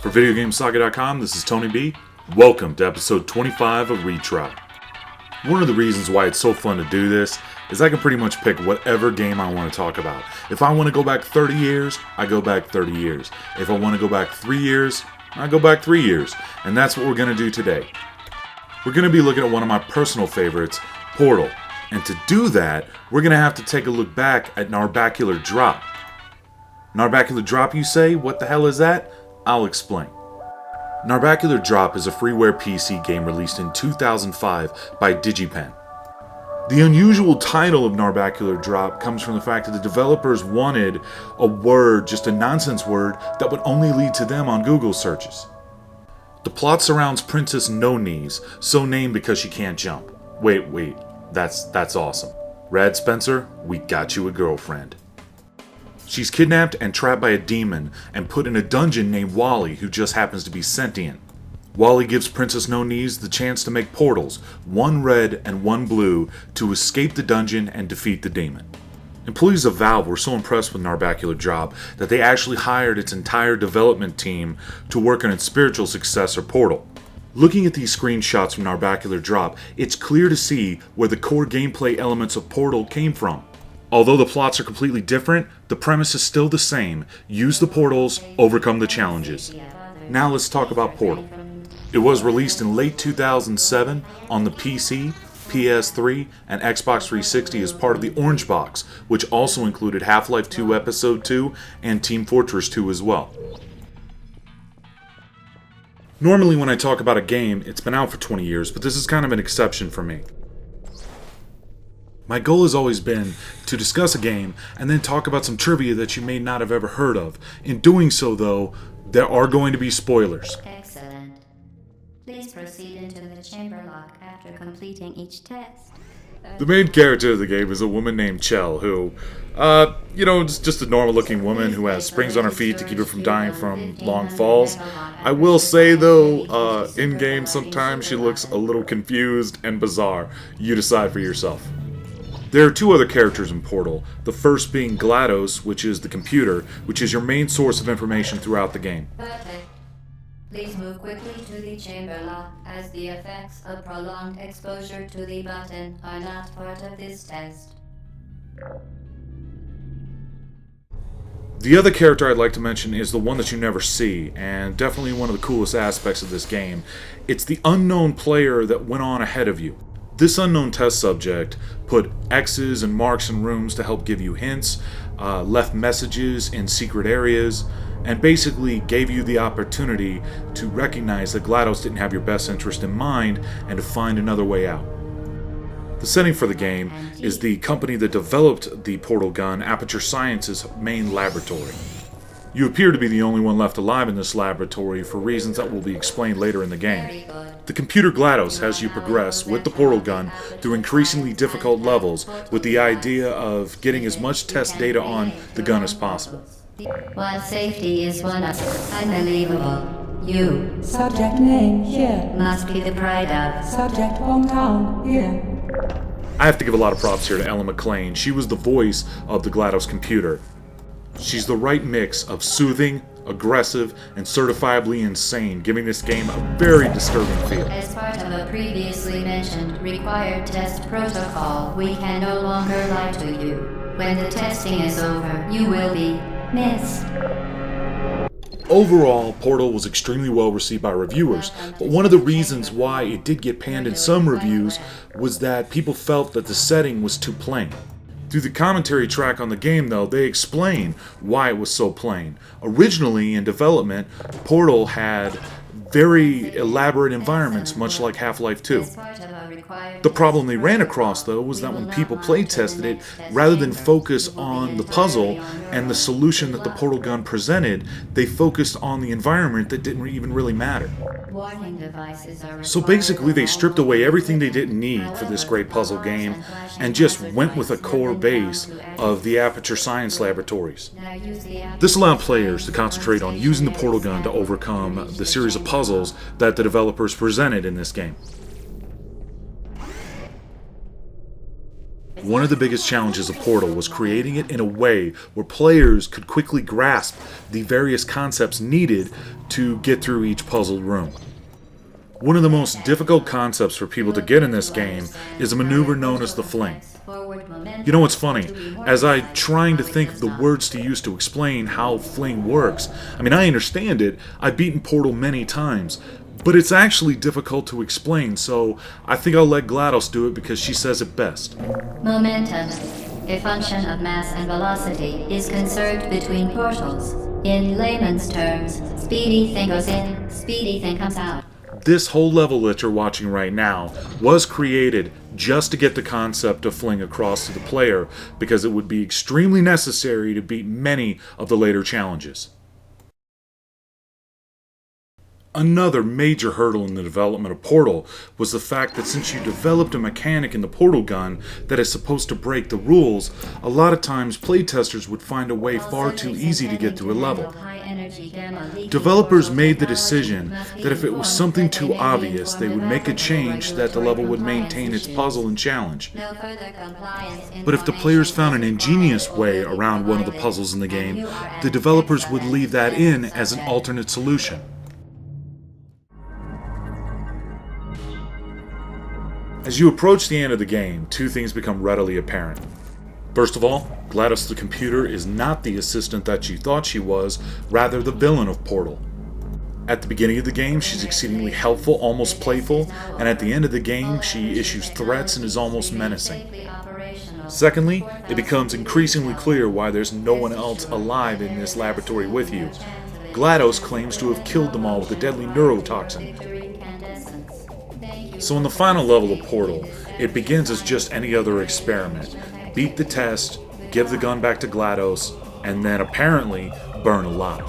For VideoGameSaga.com, this is Tony B. Welcome to episode 25 of RETRY. One of the reasons why it's so fun to do this is I can pretty much pick whatever game I want to talk about. If I want to go back 30 years, I go back 30 years. If I want to go back 3 years, I go back 3 years. And that's what we're going to do today. We're going to be looking at one of my personal favorites, Portal. And to do that, we're going to have to take a look back at Narbacular Drop. Narbacular Drop, you say? What the hell is that? I'll explain. Narbacular Drop is a freeware PC game released in 2005 by DigiPen. The unusual title of Narbacular Drop comes from the fact that the developers wanted a word, just a nonsense word, that would only lead to them on Google searches. The plot surrounds Princess No Knees, so named because she can't jump. Wait, that's awesome. Rad Spencer, we got you a girlfriend. She's kidnapped and trapped by a demon and put in a dungeon named Wally, who just happens to be sentient. Wally gives Princess No Knees the chance to make portals, one red and one blue, to escape the dungeon and defeat the demon. Employees of Valve were so impressed with Narbacular Drop that they actually hired its entire development team to work on its spiritual successor, Portal. Looking at these screenshots from Narbacular Drop, it's clear to see where the core gameplay elements of Portal came from. Although the plots are completely different, the premise is still the same. Use the portals, overcome the challenges. Now let's talk about Portal. It was released in late 2007 on the PC, PS3, and Xbox 360 as part of the Orange Box, which also included Half-Life 2 Episode 2 and Team Fortress 2 as well. Normally when I talk about a game, it's been out for 20 years, but this is kind of an exception for me. My goal has always been to discuss a game and then talk about some trivia that you may not have ever heard of. In doing so, though, there are going to be spoilers. Excellent. Please proceed into the chamber lock after completing each test. The main character of the game is a woman named Chell, who, is just a normal-looking woman who has springs on her feet to keep her from dying from long falls. I will say, though, in-game sometimes she looks a little confused and bizarre. You decide for yourself. There are two other characters in Portal, the first being GLaDOS, which is the computer, which is your main source of information throughout the game. Perfect. Please move quickly to the chamber lock, as the effects of prolonged exposure to the button are not part of this test. The other character I'd like to mention is the one that you never see, and definitely one of the coolest aspects of this game. It's the unknown player that went on ahead of you. This unknown test subject put X's and marks in rooms to help give you hints, left messages in secret areas, and basically gave you the opportunity to recognize that GLaDOS didn't have your best interest in mind and to find another way out. The setting for the game is the company that developed the portal gun, Aperture Science's main laboratory. You appear to be the only one left alive in this laboratory for reasons that will be explained later in the game. The computer GLaDOS has you progress with the portal gun through increasingly difficult levels with the idea of getting as much test data on the gun as possible. While safety is one of unbelievable, you, Subject name here. must be the pride of. Subject hometown here. I have to give a lot of props here to Ellen McLean. She was the voice of the GLaDOS computer. She's the right mix of soothing, aggressive, and certifiably insane, giving this game a very disturbing feel. As part of a previously mentioned required test protocol, we can no longer lie to you. When the testing is over, you will be missed. Overall, Portal was extremely well received by reviewers, but one of the reasons why it did get panned in some reviews was that people felt that the setting was too plain. Through the commentary track on the game, though, they explain why it was so plain. Originally, in development, Portal had very elaborate environments, much like Half-Life 2. The problem they ran across, though, was that when people play-tested it, rather than focus on the puzzle and the solution that the portal gun presented, they focused on the environment that didn't even really matter. So basically, they stripped away everything they didn't need for this great puzzle game and just went with a core base of the Aperture Science laboratories. This allowed players to concentrate on using the portal gun to overcome the series of puzzles that the developers presented in this game. One of the biggest challenges of Portal was creating it in a way where players could quickly grasp the various concepts needed to get through each puzzled room. One of the most difficult concepts for people to get in this game is a maneuver known as the fling. You know what's funny? As I'm trying to think of the words to use to explain how fling works, I understand it, I've beaten Portal many times, but it's actually difficult to explain, so I think I'll let GLaDOS do it because she says it best. Momentum, a function of mass and velocity, is conserved between portals. In layman's terms, speedy thing goes in, speedy thing comes out. This whole level that you're watching right now was created just to get the concept of fling across to the player because it would be extremely necessary to beat many of the later challenges. Another major hurdle in the development of Portal was the fact that since you developed a mechanic in the portal gun that is supposed to break the rules, a lot of times playtesters would find a way far too easy to get through a level. Developers made the decision that if it was something too obvious, they would make a change that the level would maintain its puzzle and challenge. But if the players found an ingenious way around one of the puzzles in the game, the developers would leave that in as an alternate solution. As you approach the end of the game, two things become readily apparent. First of all, GLaDOS the computer is not the assistant that you thought she was, rather the villain of Portal. At the beginning of the game, she's exceedingly helpful, almost playful, and at the end of the game, she issues threats and is almost menacing. Secondly, it becomes increasingly clear why there's no one else alive in this laboratory with you. GLaDOS claims to have killed them all with a deadly neurotoxin. So in the final level of Portal, it begins as just any other experiment. Beat the test, give the gun back to GLaDOS, and then apparently burn alive.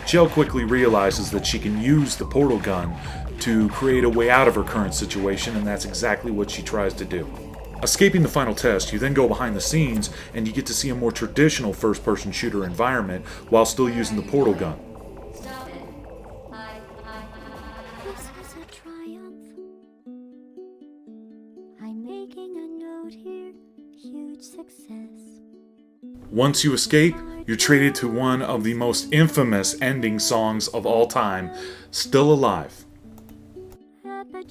Jill quickly realizes that she can use the portal gun to create a way out of her current situation, and that's exactly what she tries to do. Escaping the final test, you then go behind the scenes and you get to see a more traditional first-person shooter environment while still using the portal gun. Once you escape, you're treated to one of the most infamous ending songs of all time, Still Alive.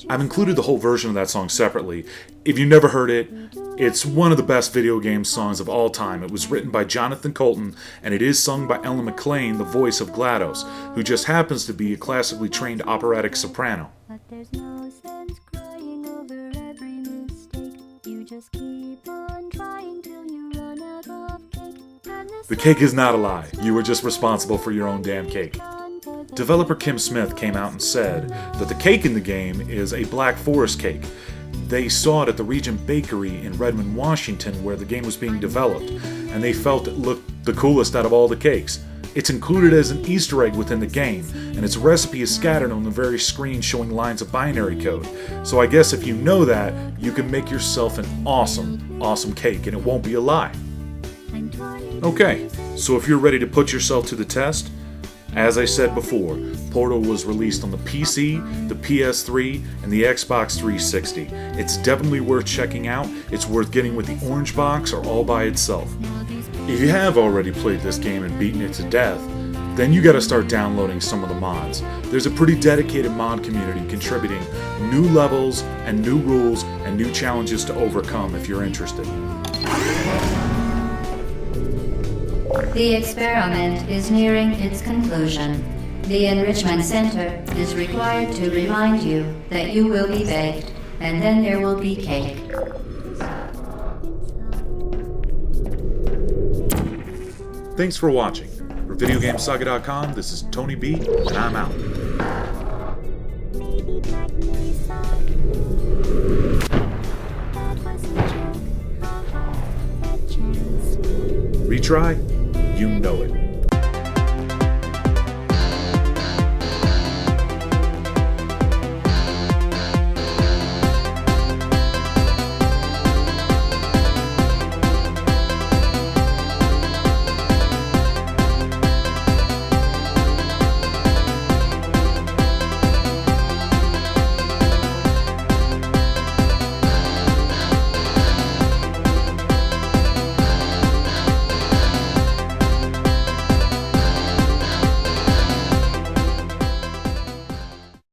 I've included the whole version of that song separately. If you've never heard it, it's one of the best video game songs of all time. It was written by Jonathan Colton, and it is sung by Ellen McLean, the voice of GLaDOS, who just happens to be a classically trained operatic soprano. The cake is not a lie. You were just responsible for your own damn cake. Developer Kim Smith came out and said that the cake in the game is a Black Forest cake. They saw it at the Regent Bakery in Redmond, Washington, where the game was being developed, and they felt it looked the coolest out of all the cakes. It's included as an Easter egg within the game, and its recipe is scattered on the very screen showing lines of binary code. So I guess if you know that, you can make yourself an awesome cake, and it won't be a lie. Okay, so if you're ready to put yourself to the test, as I said before, Portal was released on the PC, the PS3, and the Xbox 360. It's definitely worth checking out. It's worth getting with the orange box or all by itself. If you have already played this game and beaten it to death, then you gotta start downloading some of the mods. There's a pretty dedicated mod community contributing new levels and new rules and new challenges to overcome if you're interested. The experiment is nearing its conclusion. The Enrichment Center is required to remind you that you will be baked, and then there will be cake. Thanks for watching. For VideoGameSaga.com, this is Tony B, and I'm out. Retry? You know it.